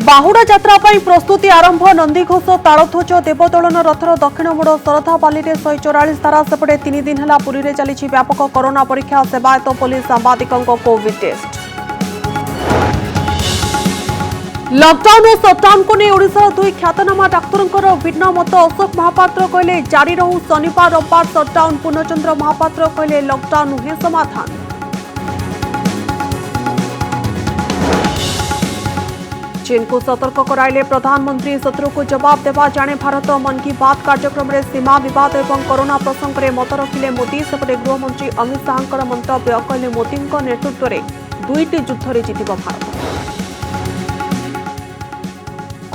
बाहुड़ा यात्रा पर प्रस्तुति आरंभ नंदीघोष तालध्वज देवदोलन रथर दक्षिण मोड़ शरधाबाली 144 धारा सेपटे 3 दिन है पुरी में चली व्यापक कोरोना परीक्षा सेवायत पुलिस सांबादिकों कोविड टेस्ट। लॉकडाउन और सटडाउन को नहीं ओडिशार दुई ख्यातनामा डाक्तरों भिन्न मत। अशोक महापात्र कहले जारी रहू शनिवार रविवार सटडाउन। पूर्णचंद्र महापात्र कहले लॉकडाउन नुहे समाधान। चीन को सतर्क कराइले प्रधानमंत्री शत्रु को जवाब देवा जाने भारत। मन की बात कार्यक्रम में सीमा विवाद और कोरोना प्रसंग में मत रखिले मोदी। सेपटे गृहमंत्री अमित शाह मंतव्य कहले मोदी नेतृत्व में दुईटी युद्ध जितिब भारत।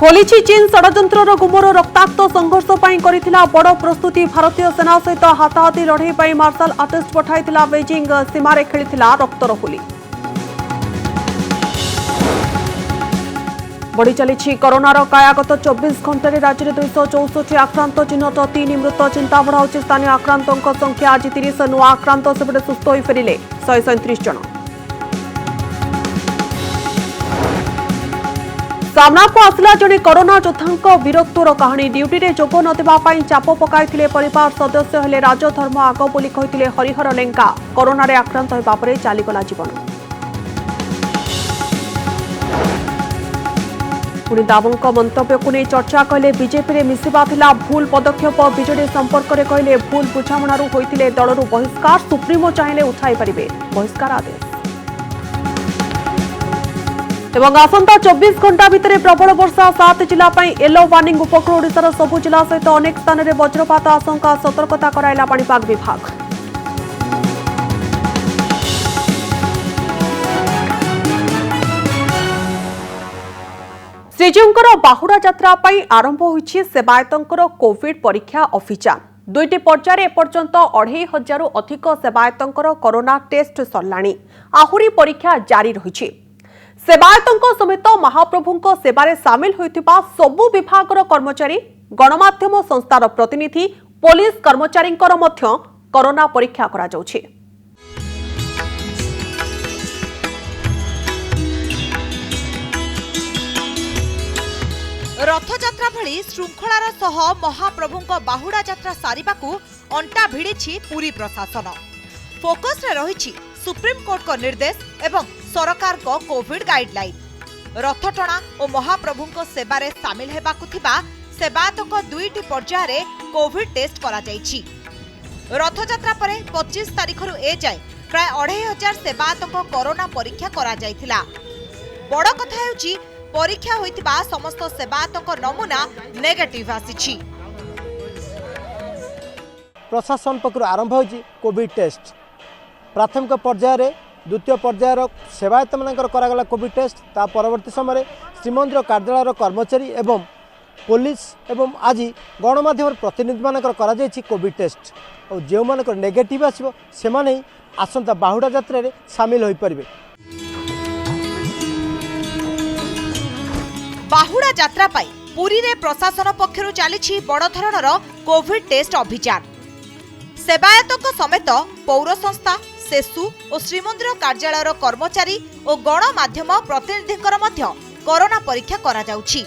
खोली चीन षड्यंत्र गुमर रक्ताक्त संघर्ष पर बड़ प्रस्तुति। भारतीय सेना सहित हाथाहाथी लड़ई मार्शल आर्टिस्ट पठाई बेजिंग। सीमार खेली रक्तर होली। बढ़ी चली कोरोनार कायागत 24 घंटे राज्य में 264 आक्रांत चिन्हट 3 मृत। चिंता बढ़ाऊँ स्थानीय आक्रांतों संख्या। आज 30 नुआ आक्रांत सेपटे सुस्थ हो फेरिले 137 जन। सामना को आसला जड़े कोरोना योद्धा वीरत्वर कहानी। ड्यूटी रे जोग न चाप पकाई परिवार सदस्य हेले राजधर्म आग बोली कहिथिले हरिहर लेंका। कोरोना रे आक्रांत हेबा परे चालीगला जीवन। पुणी दावों मंतव्य को नहीं चर्चा कहले बीजेपी में मिसिबा थिला भूल पदक्षेप। बीजेडी संपर्क में कहले भूल बुझामणारू होइतिले दलरू बहिष्कार। सुप्रीमो चाहिले उठाई परिबे बहिष्कार आदेश। एवं आसंता 24 घंटा भितर प्रबल वर्षा 7 जिला येलो वार्निंग। उपकूल ओडिशार सबु जिला सहित अनेक स्थान में वज्रपात आशंका। सतर्कता कराइला पाणीपाग विभाग। श्रीजीउंकर बाहुड़ा यात्रा आरंभ होइछि सेवायतंकर कोविड परीक्षा अभियान। दुईटी पर्यायर एपर्यंत 2500 अधिक सेवायतंकर कोरोना टेस्ट सरलाणी। आहुरी परीक्षा जारी रहिछि। सेवायतों समेत महाप्रभुंक सेवारे सामिल होइथिबा सबु विभागर कर्मचारी, गणमाध्यम संस्थार प्रतिनिधि, पुलिस कर्मचारींकर मध्य कोरोना परीक्षा करा जाउछि। रथयात्रा भली श्रृंखलार सह महाप्रभुंक बाहुड़ा यात्रा सारिबाकू अंटा भिड़ी पुरी प्रशासन। फोकस रे रही सुप्रीम कोर्ट को निर्देश एवं सरकार को कोविड गाइडलाइन। रथटଣା और महाप्रभुंक सेवारे सामिल हेबाकू थिबा सेवायतों दुईटी पर्यायर कोविड टेस्ट करा जायछि। रथयात्रा परे 25 तारिख ए जाए प्राय 2500 सेवायतों कोरोना परीक्षा करा जायथिला। बड़ कथा हेउछि परीक्षा होइतिबा समस्त सेवायतों नमूना नेगेटिव आसीछि। प्रशासन पक्षर आरंभ होइछि कोविड टेस्ट। प्राथमिक पर्यायर द्वितीय पर्यायर सेवायत मानकर करागला कोविड टेस्ट। ता परवर्ती समय श्रीमंदिर कार्यालय कर्मचारी एवं पुलिस एवं आज गणमाध्यम प्रतिनिधि मानकर करा जायछि कोविड टेस्ट। और जो मानकर नेगेटिव आसीबो से माने आसंता बाहुड़ा यात्रा रे शामिल होई परिबे। बाहुड़ा यात्रा पाई पुरी रे प्रशासन पक्षरु चली बड़ धरणर कोविड टेस्ट अभियान। सेवायतों समेत पौर संस्था, सेसु और श्रीमंदिर कार्यालय कर्मचारी और गणमाध्यम प्रतिनिधिंकर मध्य कोरोना परीक्षा करा जाउछि।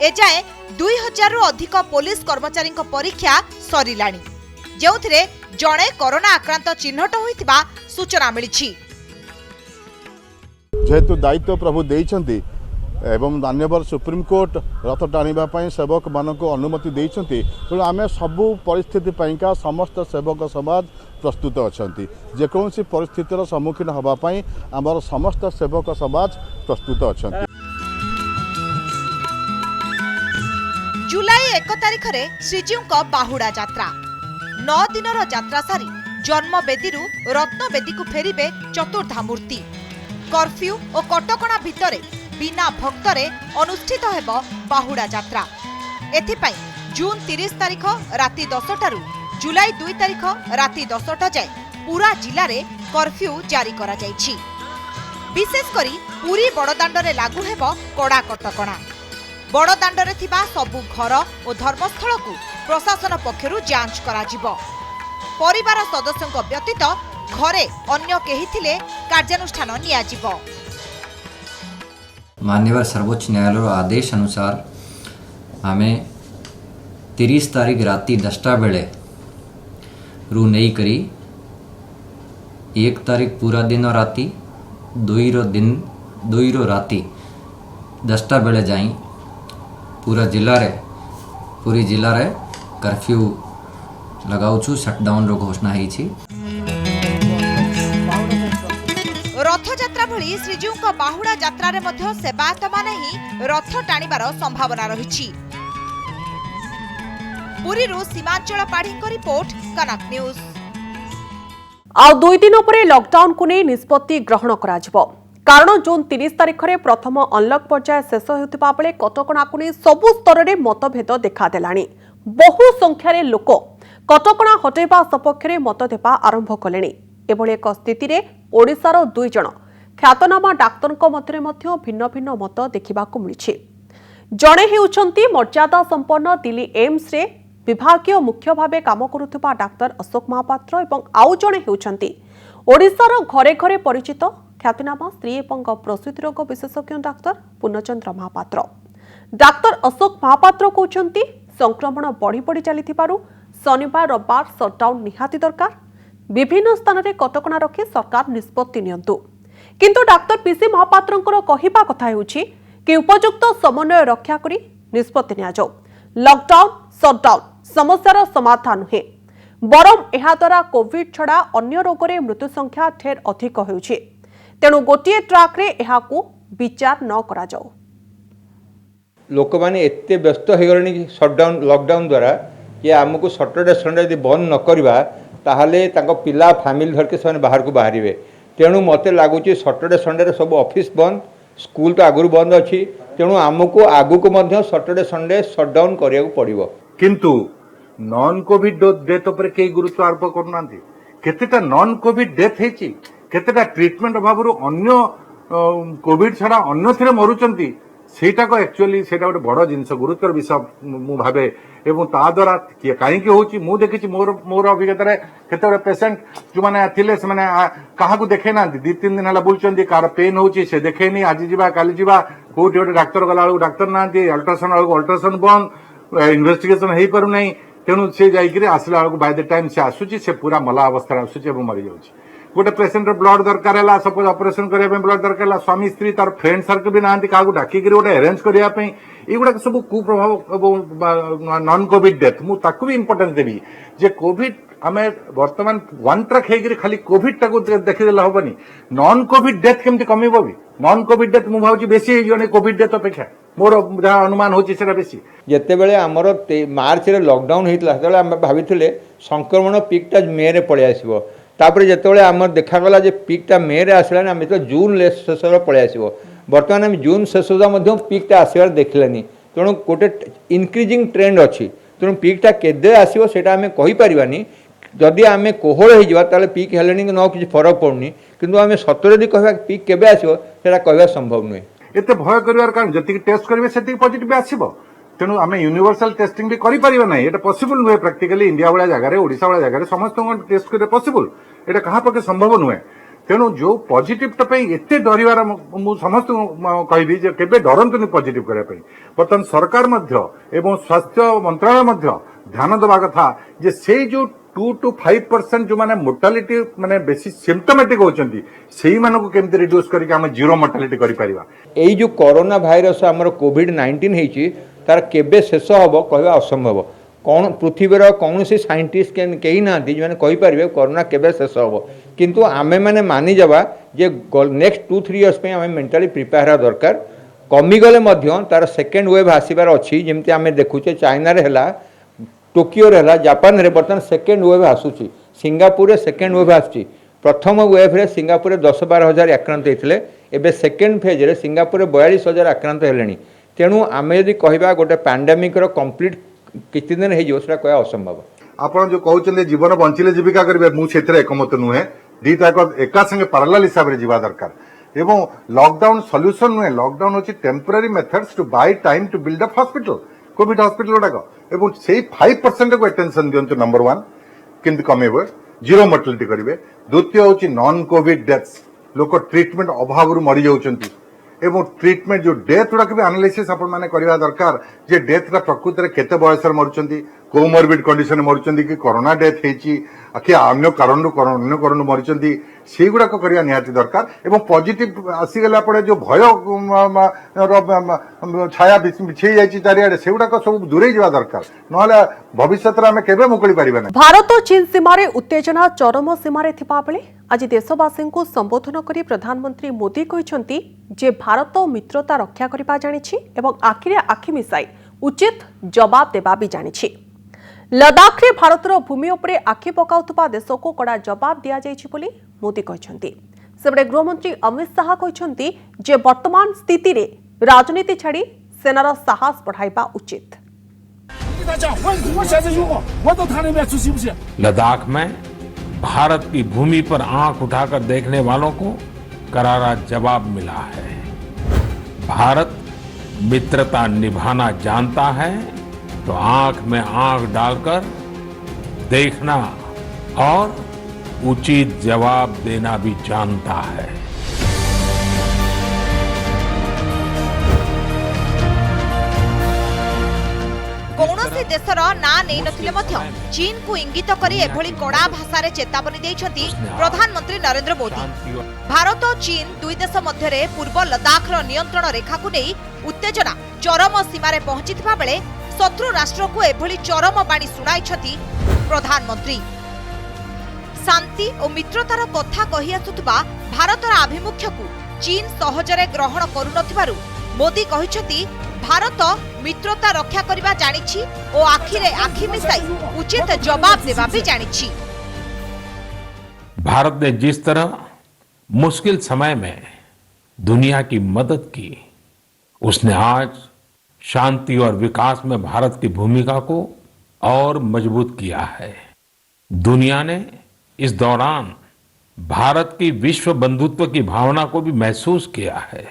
एजाए 2000 रु अधिक पुलिस कर्मचारी परीक्षा सरिलाणी, जेउथिरे जणे कोरोना आक्रांत चिन्हट होइतिबा सूचना मिलिछि। जेहेतु दायित्व प्रभु देइछन्ति एवं माननीय सुप्रीम कोर्ट रथ टाणीबा सेवक मान को अनुमति देइछन्ति, तेणु आम सबू परिस्थिति पाइका समस्त सेवक समाज प्रस्तुत अछन्ति। जेकोसी परिस्थितिर सम्मुखीन होबापाई आमर समस्त सेवक समाज प्रस्तुत अछन्ति। जुलाई 1 तारिख रे श्रीजीउंक बाहुड़ा यात्रा। 9 दिनर यात्रा सारी जन्मवेदी रत्नवेदी को फेरिबे चतुर्धामूर्ति। कर्फ्यू और कटकणा भितरे बिना भक्तरे अनुष्ठित हेबो बाहुड़ा यात्रा। एथिपाई जून 30 तारिख राति 10टारू जुलाई 2 तारिख राति 10टा जाए पूरा जिले में कर्फ्यू जारी करा जायछि। विशेष करी पुरी बड़दाण्डरे लागू हेबो कड़ा कटकणा। बड़दाण्डरे थिबा सबु घर और धर्मस्थल को प्रशासन पक्षरु जांच करा जिवो। परिवार सदस्यों व्यतीत घरे अन्य केही थिले कार्यानुष्ठान निया जिवो। मान्यवर सर्वोच्च न्यायालय आदेश अनुसार आम 30 तारीख राति 10टा बेले रू नहीं करी 1 तारीख पूरा दिन और राति 2 राति 10टा बेले जाई पूरी जिला रे कर्फ्यू लगाउछु शटडाउन रो घोषणा होईछि। रथयात्रा भली श्रीजीव बाहुड़ा यात्रा रे मध्य सेवायत माने ही रथ टाणीबार संभावना रही। पुरीरू सीमांचल पाढ़ी रिपोर्ट कनक न्यूज। आउ 2 दिन पर लॉकडाउन को नहीं निष्पत्ति ग्रहण कराजिबो कारण जून 30 तारिख में प्रथम अनलक पर्याय शेष होता बेले कटकणा को नहीं सबु स्तर में मतभेद देखादेलानी। बहु संख्यार लोक कटकणा हटेबा सपक्ष में मत देवा आरंभ कले। एभली एक स्थिति रे ओडिशार 2 जण ख्यातनामा डाक्तरଙ୍କ ମଧ୍ୟରେ ମଧ୍ୟ ଭିନ୍ନ ଭିନ୍ନ ମତ ଦେଖିବାକୁ ମିଳିଛି। ଜଣେ ହେଉଛନ୍ତି ମର୍ଯ୍ୟାଦା ସମ୍ପନ୍ନ ଦିଲ୍ଲୀ ଏମ୍ସ ରେ विभागीय मुख्य भावे काम करुवा डाक्तर अशोक महापात्र और आउ जड़े होती ओडिशार घरे घरे परिचित ख्यातनामा स्त्री और प्रसूति रोग विशेषज्ञ डाक्तर पूर्णचंद्र महापात्र। डाक्तर अशोक महापात्र कहते संक्रमण बढ़ी बढ़ी चली शनिवार रविवार सटडाउन निहाती दरकार विभिन्न स्थान में कटकणा रखी सरकार निष्पत्ति नियंतु। किंतु डाक्तर पीसी महापात्रंकर कहवा कथा होउछि कि उपयुक्त समन्वय रक्षा करी निष्पत्ति निया जाऊ। लॉकडाउन सटडाउन समस्यार समाधान नुहे बरम एहा द्वारा कोविड छड़ा अन्य रोग रे मृत्यु संख्या ढेर अधिक होउछि। तेणु गोटिए ट्रैक रे एहाकू विचार न करा जाऊ। लोक मैंने एत व्यस्त हो गले सटडाउन लॉकडाउन द्वारा कि आमको सटरडे संडे यदि बंद न करवा ताहले तांको पिला फैमिली धरके से बाहर को बाहर। तेणु मत लगुच सटरडे संडे सब ऑफिस बंद स्कूल तो आगु बंद अच्छी तेणु आमको आगु को सटरडे संडे सटडाउन करिया पड़िबो। किंतु नॉन कोविड डेथ उपर कई गुरुत्व आरोप करना केतेटा नॉन कोविड डेथ हेची केतेटा ट्रीटमेंट अभाव अन्य कोविड छड़ा अन्य थे मरुचंती सेटा को एक्चुअली सेटा गोटे बड़ जिनस गुरुतर विषय मु भावे एवं ता द्वारा कहीं होची मु देखी मोर अभिज्ञता केते पेसेंट जो मैंने थिले से माने काहा को देखे ना 2-3 दिन हला बुलचंदी कार पेन होची से देखेनी आज जीवा काली जीवा कोठी गोटे डाक्तर गला डाक्तर ना अल्ट्रासाउंड अल्ट्रासाउंड बंद इन्वेस्टिगेशन हो पार नहीं तेणु सी जाइए आसला बेलू बाय द टाइम से आसूची से पूरा मला अवस्था आसूची मरी जाऊँगी। गोटे पेसेंट ब्लड दरकार है सपोज ऑपरेशन करने ब्लड दरकार है स्वामी स्त्री तार फ्रेंड सर्कल भी ना क्या डाकिक गोटे अरेंज करने युवा सब कुप्रभाव नॉन कोविड डेथ मुझे भी इंपोर्टेंस देवी जे कोविड आम बर्तमान वन ट्रैक हो खाली कोविड टाक देखीदेला हेनी नॉन कोविड डेथ केमती कम भी नॉन कोविड डेथ मुझे भावी बेसी कोविड डेथ अपेक्षा मोर जहाँ अनुमान होता बेसी जिते बड़े आमर मार्च रे लॉकडाउन होता आम भावी संक्रमण पिकटा मे रे पलि आसो तापर जिते आम देखागला पिकटा मे रे आसला आम जो जून शेष पलि आसो बर्तमान आम जून शेष सुधा पिकटा आसबार देखलानी तेणु गोटे इनक्रिजिंग ट्रेंड अच्छी तेणु पिकटा केदे आसो से आम कहीपरानी जदि आम कोहल हो पिक है न कि फरक पड़नी किंतु आम सतर यदि कह पिक केबे आसो से कहवा संभव नुहे एत भय कर कारण जी टेस्ट करेंगे से पॉजिटिव आसो तेणु आम यूनिवर्सल टेस्टिंग भी करें ना ये पॉसिबल नुहे प्रैक्टिकली इंडिया भाया जगह ओडिशा भाया जगह समस्त टेस्ट करें पॉसिबल ये क्या पक्षे संभव नुहे तेणु जो पॉजिटिव एत डर समस्त कहि केबे डरंतुनि पॉजिटिव करने बर्तमान सरकार एवं स्वास्थ्य मंत्रालय ध्यान देवा कथा जे से जो 2 to 5% जो माने मोर्टालिटी माने बेसी सिम्पटोमेटिक होचंती सेही मानको केमते रिड्यूस करके हम जीरो मोर्टालिटी करि परिबा। एई जो कोरोना भाइरस हमर कोविड-19 हेची तार केबे शेष हबो कहबा असंभव कौन पृथ्वीर कौन सी साइंटिस्ट कहीं ना जो कही पारे कोरोना केबे शेष हबो किंतु आमे माने मानि जावा जे नेक्स्ट 2-3 इयर्स पे आमे मेंटली प्रिपेयर हो दरकार कमी गले मध्य तार सेकेंड वेव आसीबार अछि जेमति आमे देखुचे चाइना रे हला टोकियो रे जापान रे बर्तमान सेकेंड वेव आसुची सिंगापुर रे सेकेंड वेव आसुची प्रथम वेव रे सिंगापुर 10-12 हजार आक्रांत होते एबे सेकेंड फेज रे सिंगापुर 42,000 आक्रांत हेलेनी तेणु आमे यदि कहबा गोटे पैंडेमिक रो कंप्लीट किति दिन हे जो सेटा कहया असंभव। आपण जो कहउचंदे जीवन बंचिले जीविका करबे मु क्षेत्र एकमत नुहे दीटा एका संगे पैरेलल हिसाब रे जीवा दरकार एवं लॉकडाउन सॉल्यूशन नुहे लॉकडाउन होची temporary methods to buy time to build up hospital Covid hospital गुड़ाक एवं से 5% को अटेंशन दिंतु नंबर 1 किंतु कमेबे जीरो मोर्टालिटी करेंगे द्वितीय हूँ नॉन कोविड डेथ्स लोक ट्रीटमेंट अभाव मरी जाउचंती एवं ट्रीटमेंट जो डेथ गुड़ा भी एनालिसिस आपण माने करबा दरकार जे डेथ का प्रकृति रे केते बयस रे मरुचंती कोमोरबिड कंडीशन मरुचंती कि कोरोना डेथ हेची कि अन्य कारण मरुचंती से गुड़ा करबा निहाती दरकार एवं पॉजिटिव आसी गला पड़े जो भय छाया बिछे जाई चारियाडे से गुड़ा सब दूरे जवा दरकार नहले भविष्य रे हमें केबे मुकली परिबा नै। भारत और चीन सीमार उत्तेजना चरम सीमार थिबा बेले आज देशवासी को संबोधन करी प्रधानमंत्री मोदी कहते जे भारत मित्रता रक्षा करबा जानिछि एवं आखिरे आखि मिसाई उचित जवाब देबा भी जानिछि। लद्दाख रे भारतर भूमि उपरे आखि पकाउतबा देश को कड़ा जवाब दिया जाइछि बोली मोदी कहते। सेबडे गृहमंत्री अमित शाह कहते जे वर्तमान स्थिति रे राजनीति छाड़ी सेनार साहस बढ़ाइबा उचित। लद्दाख में भारत की भूमि पर आंख उठाकर देखने वालों को करारा जवाब मिला है। भारत मित्रता निभाना जानता है तो आंख में आंख डालकर देखना और उचित जवाब देना भी जानता है। कौनसी देशर ना नहीं नथिले मध्य चीन को इंगित करी एभली कड़ा भाषा चेतावनी देइछंती प्रधानमंत्री नरेंद्र मोदी। भारत और चीन दुई देश मध्य पूर्व लद्दाखर नियंत्रण रेखा को नहीं उत्तेजना चरम सीमार पहुंचीथिबा बेले शत्रु राष्ट्र को एभली चरम बाणी शुणाइछंती प्रधानमंत्री। शांति और मित्रतार कथा कहि आसुथबा भारतर आभिमुख्य को चीन सहजरे ग्रहण करुनथिबारु मोदी कहिछंती भारत मित्रता रक्षा करबा जानिछि और आखिरे आखि मिसाई उचित जवाब देबा भी जानिछि। भारत ने जिस तरह मुश्किल समय में दुनिया की मदद की, उसने आज शांति और विकास में भारत की भूमिका को और मजबूत किया है। दुनिया ने इस दौरान भारत की विश्व बंधुत्व की भावना को भी महसूस किया है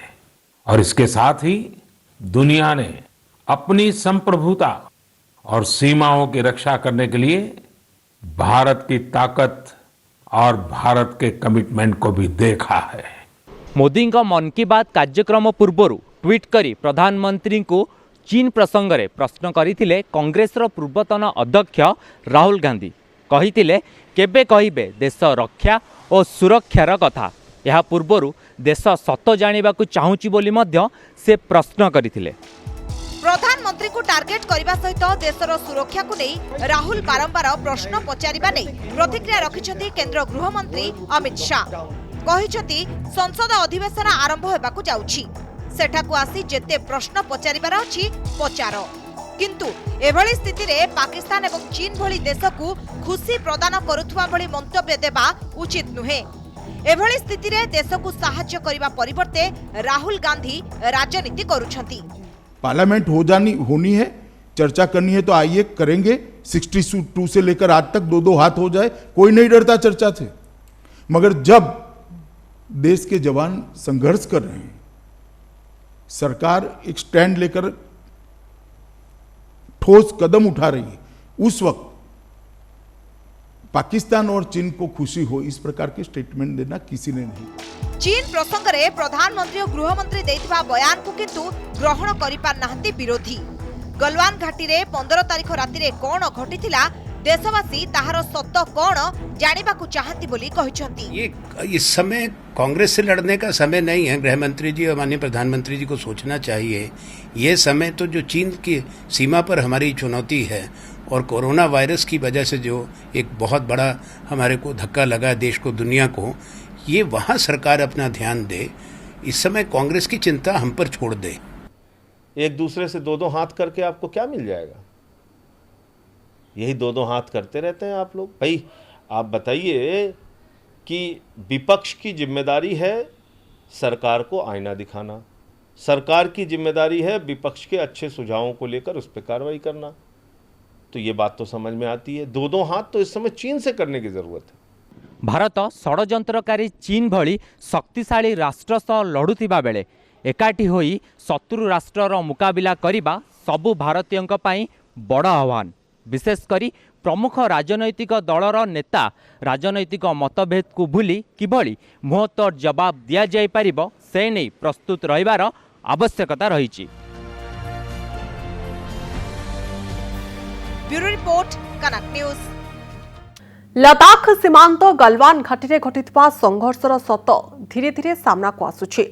और इसके साथ ही दुनिया ने अपनी संप्रभुता और सीमाओं की रक्षा करने के लिए भारत की ताकत और भारत के कमिटमेंट को भी देखा है। मोदी मन की बात कार्यक्रम पूर्वर ट्वीट करी प्रधानमंत्री को चीन प्रसंग में प्रश्न करथिले कांग्रेसर पूर्वतन अध्यक्ष राहुल गांधी। कहिथिले केबे कहिबे देश रक्षा और सुरक्षार कथा। यह पूर्वर देश सत जानिबा को चाहूची बोली मध्य से प्रश्न करथिले। प्रधानमंत्री को टार्गेट करने सहित देशर सुरक्षा को नहीं राहुल बारंबार प्रश्न पचारिबा नहीं प्रतिक्रिया रखिछंती केंद्र गृहमंत्री अमित शाह। कहिछंती संसद अधिवेशन आरंभ हेबाकू जाउछि, सेठाकू आसी जेते प्रश्न पचारिबार अछि पचार। किंतु एभली स्थिति रे पाकिस्तान एवं चीन भली देश को खुशी प्रदान करुथुवा भली मंतव्य देबा उचित नुहे। एभली स्थिति रे देश को सहायता करिबा परिवर्ते राहुल गांधी राजनीति करुछंती। पार्लियामेंट होनी है, चर्चा करनी है तो आइए करेंगे। 62 से लेकर आज तक 2-2 हाथ हो जाए, कोई नहीं डरता चर्चा से। मगर जब देश के जवान संघर्ष कर रहे हैं, सरकार एक स्टैंड लेकर ठोस कदम उठा रही है, उस वक्त पाकिस्तान और चीन को खुशी हो इस प्रकार के स्टेटमेंट देना किसी ने नहीं। चीन प्रसंग में प्रधानमंत्री और गृहमंत्री देथिबा बयान को किंतु ग्रहण करि पार नाहंती विरोधी। गलवान घाटी रे 15 तारिख राति रे कोन घटिथिला देशवासी ताहार सत्य कोन जानिबा को चाहती बोली कहिसंती। ये इस समय कांग्रेस से लड़ने का समय नहीं है। गृह मंत्री जी और माननीय प्रधानमंत्री जी को सोचना चाहिए, ये समय तो जो चीन की सीमा पर हमारी चुनौती है और कोरोना वायरस की वजह से जो एक बहुत बड़ा हमारे को धक्का लगा देश को, दुनिया को, ये वहाँ सरकार अपना ध्यान दे। इस समय कांग्रेस की चिंता हम पर छोड़ दे। एक दूसरे से 2-2 हाथ करके आपको क्या मिल जाएगा? यही 2-2 हाथ करते रहते हैं आप लोग। भाई आप बताइए कि विपक्ष की जिम्मेदारी है सरकार को आईना दिखाना, सरकार की जिम्मेदारी है विपक्ष के अच्छे सुझावों को लेकर उस पर कार्रवाई करना। तो ये बात तो समझ में आती है। 2-2 हाथ तो इस समय चीन से करने की जरूरत है। भारत षड्यंत्रकारी चीन भली शक्तिशाली राष्ट्र सह लड़ुथिबा बेले एकाठी होई शत्रु राष्ट्रर मुकाबिला करिबा सबु भारतीयंक पई बड़ आह्वान। विशेषकर प्रमुख राजनैतिक दलर नेता राजनैतिक मतभेद को भूली किभली मुहत्तर जवाब दिया जाय परिबो से नहीं प्रस्तुत रहिबार आवश्यकता रही। ब्यूरो रिपोर्ट कनक न्यूज। लदाख सीमांत गलवान घाटी घटिथिबा संघर्षर सत धीरे धीरे सामना को आसुछि।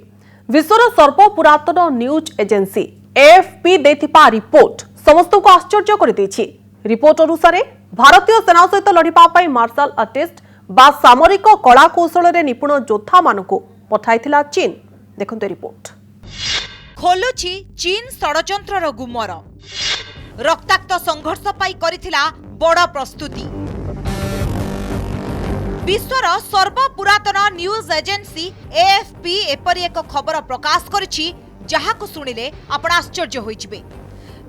विश्वर सर्वपुरातन न्यूज एजेंसी एएफपी देथिबा रिपोर्ट समस्त को आश्चर्य कर देछि। रिपोर्ट अनुसार भारतीय सेना सहित लड़िबा पई मार्शल आर्टिस्ट बा सामरिक कला कौशल रे निपुण योद्धा मानकु पठाइथिला चीन। देखंतु रिपोर्ट। खोलुछि चीन षडयंत्रर गुमर। रक्ताक्त संघर्ष पाई करिथिला बड़ प्रस्तुति। विश्वर सर्वपुरातन न्यूज एजेंसी एएफपी एपरी एक खबर प्रकाश करिछि जहाको सुनिले आपण आश्चर्य होइजिबे।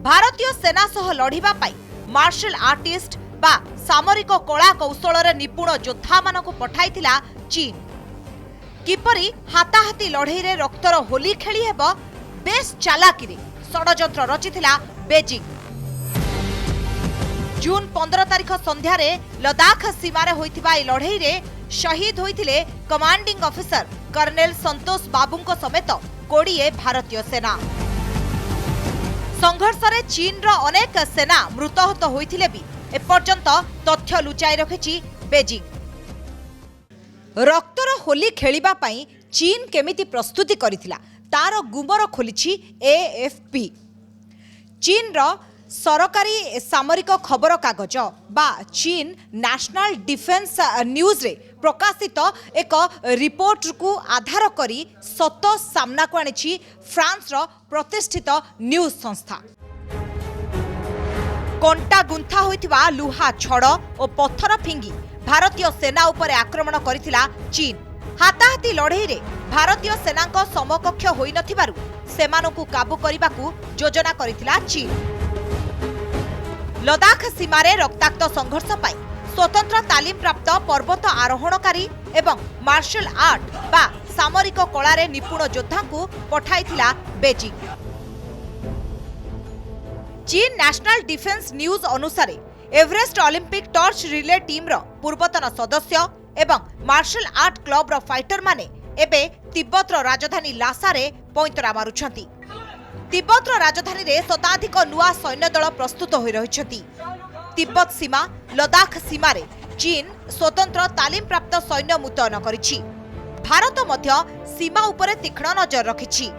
भारतीय सेना सह लढिबा पाई मार्शल आर्टिस्ट बा सामरिक कला कौशल रे निपुण योद्धा मानकु पठाइथिला चीन। किपरि हाताहाती लढेई रे रक्तर होली खेली हेबो बेस चालाकी रे षडयंत्र रचिथिला बेजिंग। जून 15 तारिख संध्यारे लदाख सीमारे होइथिबा ए लढेई रे शहीद होइथिले कमांडिंग ऑफिसर कर्नेल संतोष बाबूंको समेत 20 भारतीय सेना। संघर्ष रे चीन रो अनेक सेना मृतहत होइथिले भी एपर्यंत तथ्य लुचाई रखिछि बेजिंग। रक्तर होली खेलिबा पई चीन केमिति प्रस्तुति करिथिला तार गुमर खोलिछि एएफपी। चीन रो सरकारी सामरिक खबर कागज बा चीन नेशनल डिफेंस न्यूज रे प्रकाशित एक रिपोर्ट को आधार करी सत सामना को आनी फ्रांस रो प्रतिष्ठित न्यूज संस्था। कंटा गुंथा होइथिबा लुहा छड़ और पत्थर फिंगी भारतीय सेना उपरे आक्रमण करिथिला चीन। हाताहाती लड़ेई रे भारतीय सेना समकक्ष होई नथिबारु सेमानकु काबू करिबाकू योजना करिथिला चीन। लदाख सीमारे रक्ताक्त संघर्ष पाई स्वतंत्र तालीम प्राप्त पर्वत आरोहणकारी एवं मार्शल आर्ट बा सामरिक कला रे निपुण योद्धा को पठाइथिला बेजिंग। चीन नेशनल डिफेंस न्यूज अनुसार Everest Olympic torch relay team रो पूर्वतन सदस्य एवं मार्शल आर्ट क्लब रो फाइटर माने एबे तिब्बत रो राजधानी लासा रे पैंतरा मारुछंती। तिब्बत राजधानी रे शताधिक नुआ सैन्य दल प्रस्तुत हो रही। तिब्बत सीमा लदाख सीमा रे चीन स्वतंत्र तालीम प्राप्त सैन्य मुतयन करिछि। भारत मध्य सीमा उपरे तीक्ष्ण नजर रखिछि।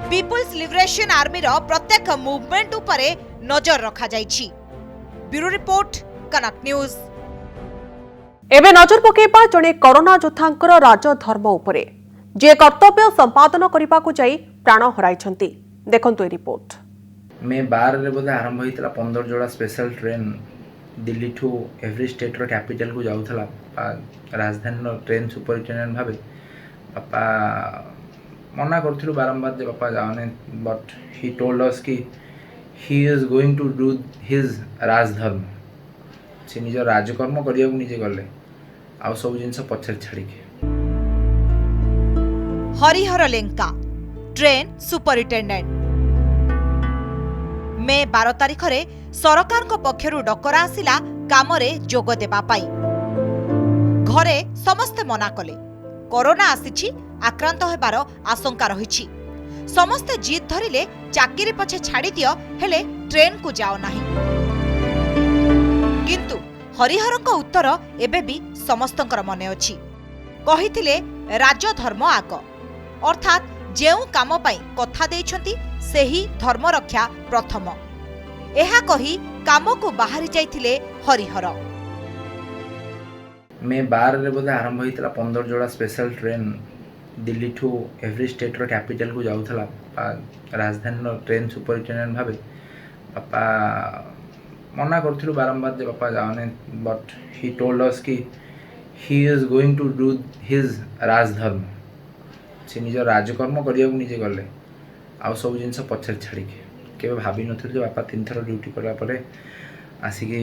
पीपुल्स लिबरेशन आर्मी रो प्रत्येक मूवमेंट उपरे नजर रखा जाइछि। ब्यूरो रिपोर्ट कनक न्यूज। एबे नजर पकेबा जणे कोरोना योद्धांकर राजधर्म उपरे जे कर्तव्य संपादन करने को जाई प्राण हराइछंती। देखंतु ए रिपोर्ट। मे 12 रे बोधे आरंभ होइतला 15 जोड़ा स्पेशल ट्रेन दिल्ली ठू एवरी स्टेट रो कैपिटल को जाउथला। राजधानी रो ट्रेन सुपरिटेंडेंट भाबे पापा मना करथिलु बारंबार जे पापा जाओने बट ही टोल्ड अस कि he is going to do his राजधर्म। से निज राजकर्म करिया को निजे गले आ सब जिंस पछर छाड़ी के। Harihar Lenka train superintendent. May 12 तारिख रे सरकार को पक्षरु डकरा आसिला काम रे जोग देबा पाई। घरे समस्त मना कले। कोरोना आसीछि आक्रांत हेबार आशंका रहिछि। समस्त जिद धरिले चाकरी पछे छाड़ी दियो हेले ट्रेन को जाओ नाही। किंतु हरिहर को उत्तर एबे भी समस्तंकर मने अछि। कहिथिले राजधर्म आग अर्थात जेउ काम पाई कथा देइछंती सेही धर्म रक्षा प्रथम। एहा कही काम को बाहरी जाइथिले हरिहर। मे 12 रे बोधे आरंभ होइतला 15 जोड़ा स्पेशल ट्रेन दिल्ली ठू एवरी स्टेट रो कैपिटल को जाउथला। राजधानी रो ट्रेन सुपरिटेंडेंट भाबे पापा मना करथिलु बारंबार जे पापा जाओने बट ही टोल्ड अस कि he is going to do his राजधर्म। से निज राजकर्म करिया को निजे गले आ सब जिंस पछर छाड़ी के। केबे भाबी नथिलु जे बापा 3 थर ड्यूटी करला परे आसिकी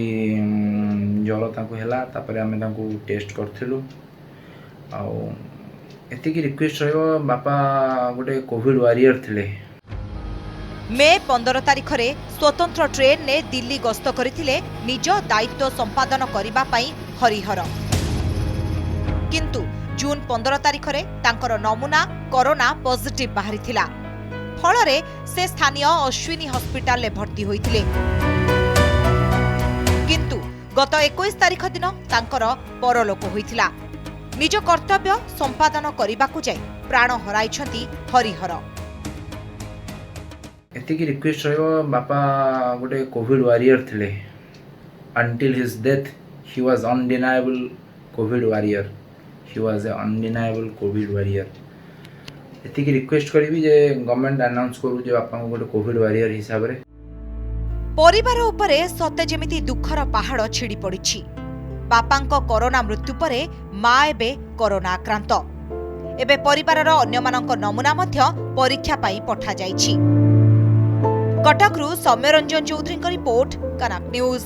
जल तांको हेला तापरे आमे तांको टेस्ट करथिलु आ एति की रिक्वेस्ट रहयो बापा गोटे कोविड वॉरियर थिले। मे 15 तारिख रे स्वतंत्र ट्रेन ने दिल्ली गस्त करथिले निज दायित्व संपादन करिबा पई हरिहर। किंतु जून 15 तारिख रे तांकर नमूना कोरोना पॉजिटिव बाहरिथिला। फलरे से स्थानीय अश्विनी हॉस्पिटल ले भर्ती होइथिले। किंतु गत 21 तारिख दिन तांकर परलोक होइथिला। निज कर्तव्य संपादन करिबाकू जाय प्राण हराइछंती हरिहर। एतिकी रिक्वेस्ट रहिबो बापा गोटे कोविड वॉरियर थिले। Until his death he was undeniable Covid warrior. He was a undeniable Covid warrior. एतिकी रिक्वेस्ट करिबी जे गवर्नमेंट अनाउंस करू जे बापा गोटे कोविड वॉरियर हिसाब रे। परिवार उपरे सते जेमिति दुखर पहाड़ छिड़ी पड़िछि। बापांको कोरोना मृत्यु परे मां एबे कोरोना आक्रांत। एबे परिवारर अन्यमानंको नमूना मध्य परीक्षा पाई पठा जाइछि। कटकरू सौम्यरंजन चौधरी रिपोर्ट, कनक न्यूज।